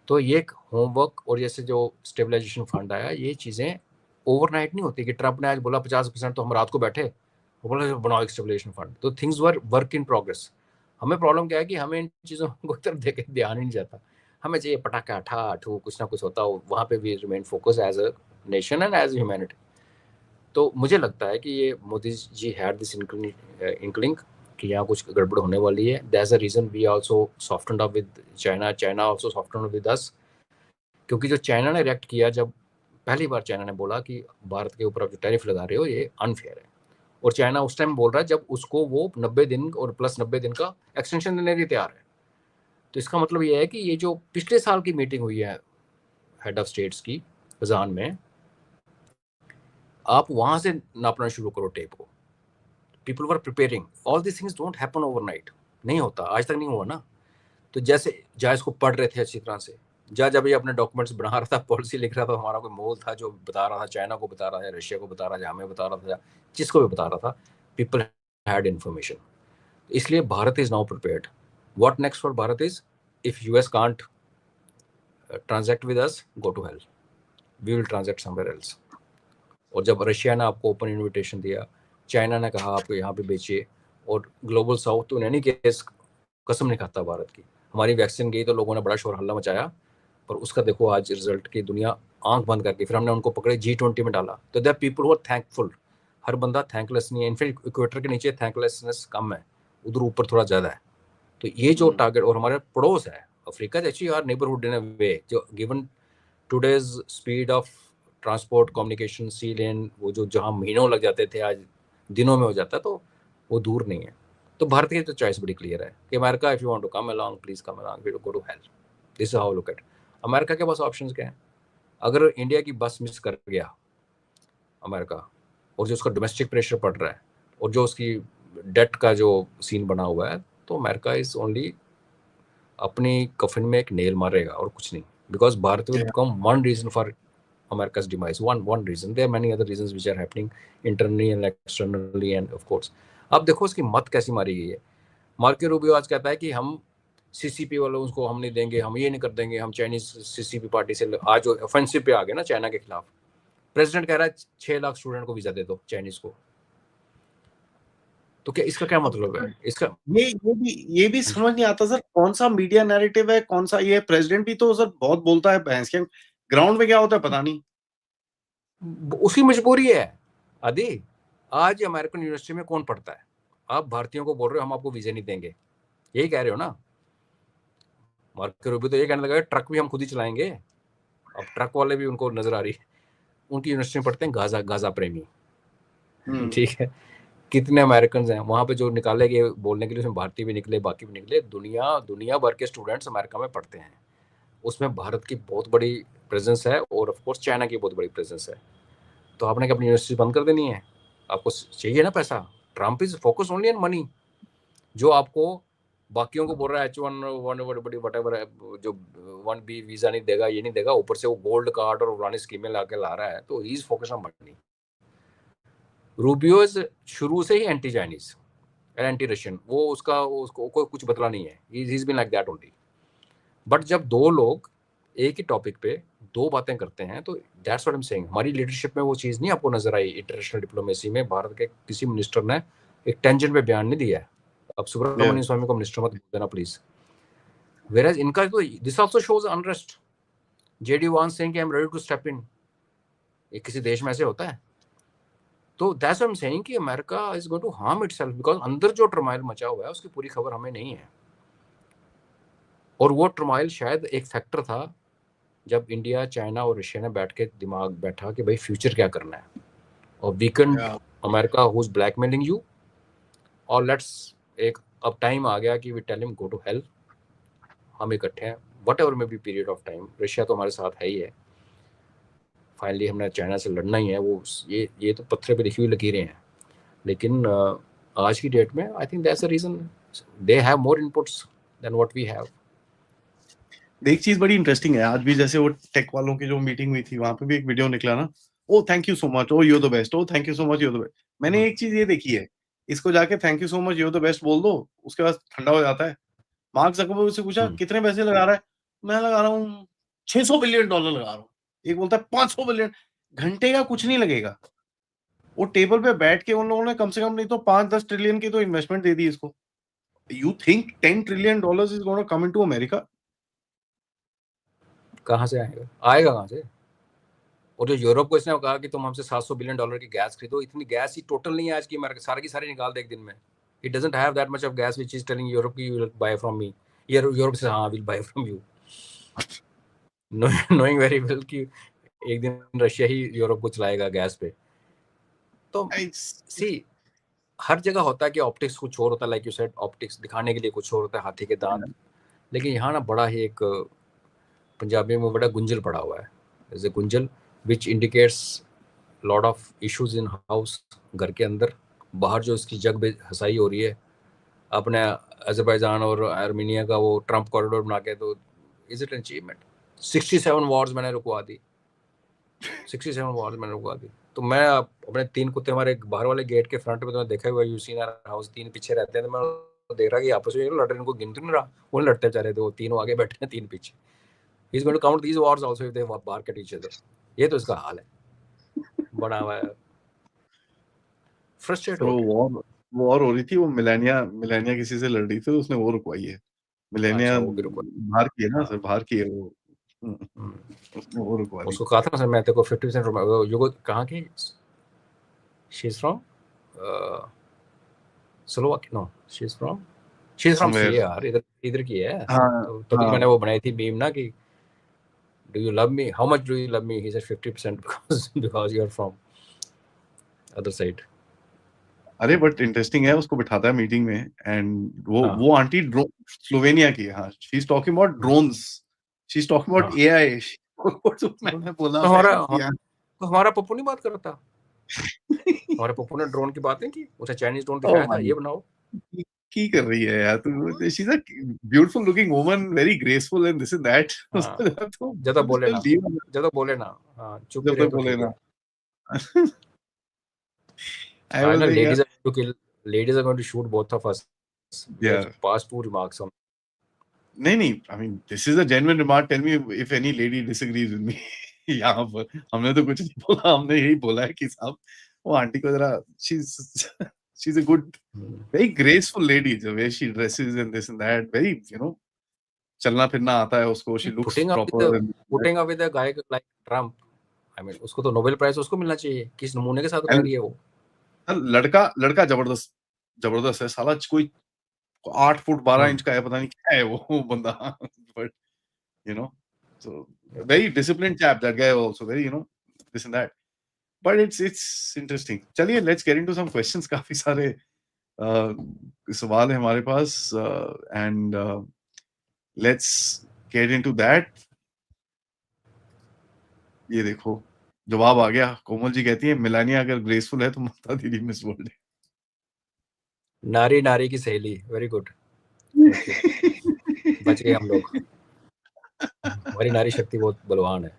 तो ये एक होमवर्क, और जैसे जो स्टेबलाइजेशन फंड आया, ये चीज़ें ओवरनाइट नहीं होती कि ट्रम्प ने आज बोला 50% तो हम रात को बैठे वो बोला बनाओ एक स्टेबलाइजेशन फंड। तो things were work in progress. हमें प्रॉब्लम क्या है कि हमें इन चीज़ों को तरफ देखे ध्यान ही नहीं जाता। हमें चाहिए पटाखा ठा ठू कुछ ना कुछ होता हो, वहाँ पे भी remain focus as a nation and as humanity. तो मुझे लगता है कि ये Modi ji had this inkling कि यहाँ कुछ गड़बड़ होने वाली है। That's a reason we also softened up with China, China also softened up with us. क्योंकि जो चाइना ने रिएक्ट किया, जब पहली बार चाइना ने बोला कि भारत के ऊपर आप जो टैरिफ लगा रहे हो ये अनफेयर है, और चाइना उस टाइम बोल रहा है जब उसको वो 90 दिन और प्लस 90 दिन का एक्सटेंशन देने के लिए तैयार है। तो इसका मतलब ये है कि ये जो पिछले साल की मीटिंग हुई है हेड ऑफ स्टेट्स की कजान में, आप वहां से नापना शुरू करो टेप को। People were preparing, all this things don't happen overnight, नहीं होता, आज तक नहीं हुआ ना। तो जैसे जहाँ इसको पढ़ रहे थे अच्छी तरह से, जब ये अपने डॉक्यूमेंट्स बना रहा था, पॉलिसी लिख रहा था, हमारा कोई मोल था जो बता रहा था, चाइना को बता रहा था, रशिया को बता रहा था, हमें बता रहा था, जिसको भी बता रहा था, पीपल हैड इन्फॉर्मेशन। इसलिए Bharat is now prepared. What next for Bharat is, if US can't transact with us, go to hell, we will transact somewhere else. और जब रशिया ने आपको ओपन इन्विटेशन दिया, चाइना ने कहा आपको यहाँ पे बेचिए, और ग्लोबल साउथ तो एनी केस कसम नहीं खाता भारत की। हमारी वैक्सीन गई तो लोगों ने बड़ा शोर हल्ला मचाया, पर उसका देखो आज रिजल्ट की दुनिया आंख बंद करके, फिर हमने उनको पकड़े G20 में डाला। तो there people who are thankful. हर बंदा थैंकलेस नहीं है, इनफैक्ट इक्वेटर के नीचे थैंकलेसनेस कम है, उधर ऊपर थोड़ा ज़्यादा है। तो ये जो टारगेट, और हमारे पड़ोस है Africa, actually our neighbourhood in a way, जो given today's speed of transport communication sea lane, वो जो जहाँ महीनों लग जाते थे आज दिनों में हो जाता है, तो वो दूर नहीं है। तो भारत की तो चॉइस बड़ी क्लियर है कि America, if you want to come along please come along, we go to hell. This is how look at America के पास ऑप्शंस क्या है। अगर इंडिया की बस मिस कर गया अमेरिका, और जो उसका डोमेस्टिक प्रेशर पड़ रहा है, और जो उसकी डेट का जो सीन बना हुआ है, तो अमेरिका इज ओनली अपनी कफन में एक नेल मारेगा और कुछ नहीं। Because Bharat will become one reason for America's demise. One reason. There are many other reasons which are happening internally and externally, and of course. अब देखो इसकी मत कैसी मारी गई है। मार्को रूबियो आज कहता है कि हम सीसीपी वालों उसको हम नहीं देंगे, हम ये नहीं कर देंगे, हम चाइनीज सीसीपी पार्टी से आज जो ऑफेंसिव पे आ गए ना चाइना के खिलाफ। प्रेसिडेंट कह रहा है 6 लाख स्टूडेंट को वीजा दे दो चाइनीज को। तो क्या इसका क्या मतलब है? इसका ये भी समझ नहीं आता सर, कौन सा मीडिया नैरेटिव है, कौन सा ये प्रेसिडेंट भी तो सर बहुत बोलता है भैंस के, ग्राउंड में क्या होता है पता नहीं। उसकी मजबूरी है आदि। आज अमेरिकन यूनिवर्सिटी में कौन पढ़ता है? आप भारतीयों को बोल रहे हो हम आपको वीजा नहीं देंगे, यही कह रहे हो ना। मार्को रूबियो तो ये कहने लगा ट्रक भी हम खुद ही चलाएंगे। अब ट्रक वाले भी उनको नजर आ रही है, उनकी यूनिवर्सिटी में पढ़ते हैं गाजा प्रेमी। ठीक है, कितने अमेरिकन हैं वहां पे जो निकाले गए बोलने के लिए, उसमें भारतीय भी निकले, बाकी भी निकले। दुनिया भर के स्टूडेंट्स अमेरिका में पढ़ते हैं, उसमें भारत की बहुत बड़ी प्रेजेंस है, और ऑफ कोर्स चाइना की बहुत बड़ी प्रेजेंस है। तो आपने क्या अपनी यूनिवर्सिटी बंद कर देनी है? आपको चाहिए ना पैसा। Trump is focus only on money. जो आपको बाकियों को बोल रहा है H1 है, जो 1B वीजा नहीं देगा, ये नहीं देगा, ऊपर से वो गोल्ड कार्ड और पुरानी स्कीमें लाके ला रहा है, तो he is focus on money. Rubio शुरू से ही anti Chinese and anti Russian, वो उसको कुछ बदला नहीं है, he is been like that only. But जब दो लोग एक ही टॉपिक पे दो बातें करते हैं, तो that's what I am saying. हमारी लीडरशिप में वो चीज़ नहीं आपको नजर आई। इंटरनेशनल डिप्लोमेसी में भारत के किसी मिनिस्टर ने एक टेंशन पे बयान नहीं दिया है। अब सुब्रमण्यम स्वामी को मिनिस्टर मत देना प्लीज। वेयर इनका तो this also shows unrest. JD Vance saying कि I am ready to step in. ये किसी देश में ऐसे होता है? तो that's what I am saying कि America is going to harm itself, because अंदर जो टर्माइल मचा हुआ है उसकी पूरी खबर हमें नहीं है। और वो टर्माइल शायद एक फैक्टर था जब इंडिया, चाइना और रशिया ने बैठ के दिमाग बैठा कि भाई फ्यूचर क्या करना है, और weaken America who is blackmailing you, और लेट्स एक अब टाइम आ गया कि we tell him go to hell. हम इकट्ठे हैं वट एवर में भी पीरियड ऑफ टाइम। रशिया तो हमारे साथ है ही है, फाइनली हमने चाइना से लड़ना ही है। वो ये तो पत्थर पे लिखी हुई लकीरें हैं, लेकिन आज की डेट में I think that's the reason they have more inputs than what we have. एक चीज बड़ी इंटरेस्टिंग है, आज भी जैसे वो टेक वालों की जो मीटिंग हुई थी वहां पे भी एक वीडियो निकला ना, oh thank you so much, oh you the best, oh thank you so much, you the best. मैंने एक चीज ये देखी है, इसको जाके thank you so much you the best बोल दो, उसके बाद ठंडा हो जाता है। मार्क जकरबर्ग से पूछा कितने पैसे लगा रहा है, मैं लगा रहा हूँ $600 बिलियन लगा रहा हूँ। एक बोलता है 500 बिलियन। घंटे का कुछ नहीं लगेगा, वो टेबल पे बैठ के उन लोगों ने कम से कम नहीं तो 5-10 ट्रिलियन की तो इन्वेस्टमेंट दे दी इसको। You think $10 trillion is gonna come into America? कहाँ से आएगा, आएगा कहाँ से? और जो यूरोप को इसने कहा कि तुम हमसे $700 बिलियन की गैस खरीदो, इतनी गैस ही टोटल नहीं है आज की अमेरिका, सारी की सारी निकाल दे एक दिन में। It doesn't have that much of gas which is telling Europe की you will buy from me. Europe से हाँ will buy from you, knowing very well कि एक दिन रशिया ही यूरोप को चलाएगा गैस पे। तो सी हर जगह होता है कि ऑप्टिक्स कुछ और होता है, लाइक यू सेड ऑप्टिक्स दिखाने के लिए कुछ और होता है, हाथी के दांत। लेकिन यहाँ ना बड़ा ही एक पंजाबी में बड़ा गुंजल पड़ा हुआ है, एज ए गुंजल which indicates lot of issues in house, घर के अंदर। बाहर जो इसकी जग हसाई हो रही है अपने अजरबैजान और आर्मीनिया का वो ट्रम्प कॉरिडोर बना के, तो is it an achievement? 67 Wars मैंने रुकवा दी, 67 वॉर्स मैंने रुकवा दी। तो मैं अपने 3 कुत्ते हमारे बाहर वाले गेट के फ्रंट पे तो मैं देखा हुआ, यू सीन आवर हाउस, 3 पीछे रहते हैं, तो मैं देख रहा कि आपस में लड़ रहे, उनको गिन तो नहीं रहा, वो लड़ते बेचारे, तो 3 आगे बैठे हैं 3 पीछे। He is going to count these wars also if they bark at each other. ये तो इसका हाल है बना हुआ है, फ्रस्ट्रेट हो गया। वॉर हो रही थी, वो मिलेनिया किसी से लड़ रही थी, तो उसने वो रुकवाई है। मिलेनिया अच्छा वो भी रुकवा, बाहर की है ना सर, बाहर की है वो। उसने वो रुकवा दी। उसको कहा था ना सर मैं तेरे को 50% युगो कहाँ की, she is from Slovakia, no she is from सी यार, इधर की है। हाँ, तो तभी हाँ। मैंने वो बनाई थी मीम ना कि do you love me, how much do you love me, he said 50% because you are from other side। अरे बट इंटरेस्टिंग है, उसको बिठाता है मीटिंग में, एंड हाँ। वो आंटी स्लोवेनिया की है। हाँ, she is talking about drones, she is talking about AI. मैंने बोला तो हमारा पप्पू नहीं बात कर रहा था, हमारे पप्पू ने ड्रोन की बात नहीं की, उसे चाइनीज ड्रोन दिखाया था, ये बनाओ की कर रही है यार तू। She is a beautiful looking woman, very graceful and this and that. ज्यादा बोले ना, हाँ चुप जब रहे तक तो बोले ठीक है। ना। I was like, ladies are going to kill, ladies are going to shoot both of us. Yeah. Past 2 remarks on, नहीं, I mean this is a genuine remark. Tell me if any lady disagrees with me। यहाँ पर हमने तो कुछ नहीं बोला, हमने यही बोला है कि साहब वो आंटी को जरा, she's a good, very graceful lady, the way she dresses and this and that, very, चलना फिरना आता है उसको, she looks proper and putting up with a guy like Trump, I mean उसको तो नोबेल प्राइज उसको मिलना चाहिए, किस नमूने के साथ रह रही है वो। लड़का जबरदस्त है साला, कोई 8 फुट 12 इंच का है, पता नहीं क्या है वो बंदा, but so very disciplined chap, that guy also very, this and that, but it's interesting। चलिए let's get into some questions। काफी सारे सवाल है हमारे पास, and let's get into that। ये देखो जवाब आ गया। कोमल जी कहती है मिलानिया अगर ग्रेसफुल है तो ममता दीदी मिस वर्ल्ड है। नारी नारी की सहेली, वेरी गुड, बच गए हम लोग, हमारी नारी शक्ति बहुत बलवान है।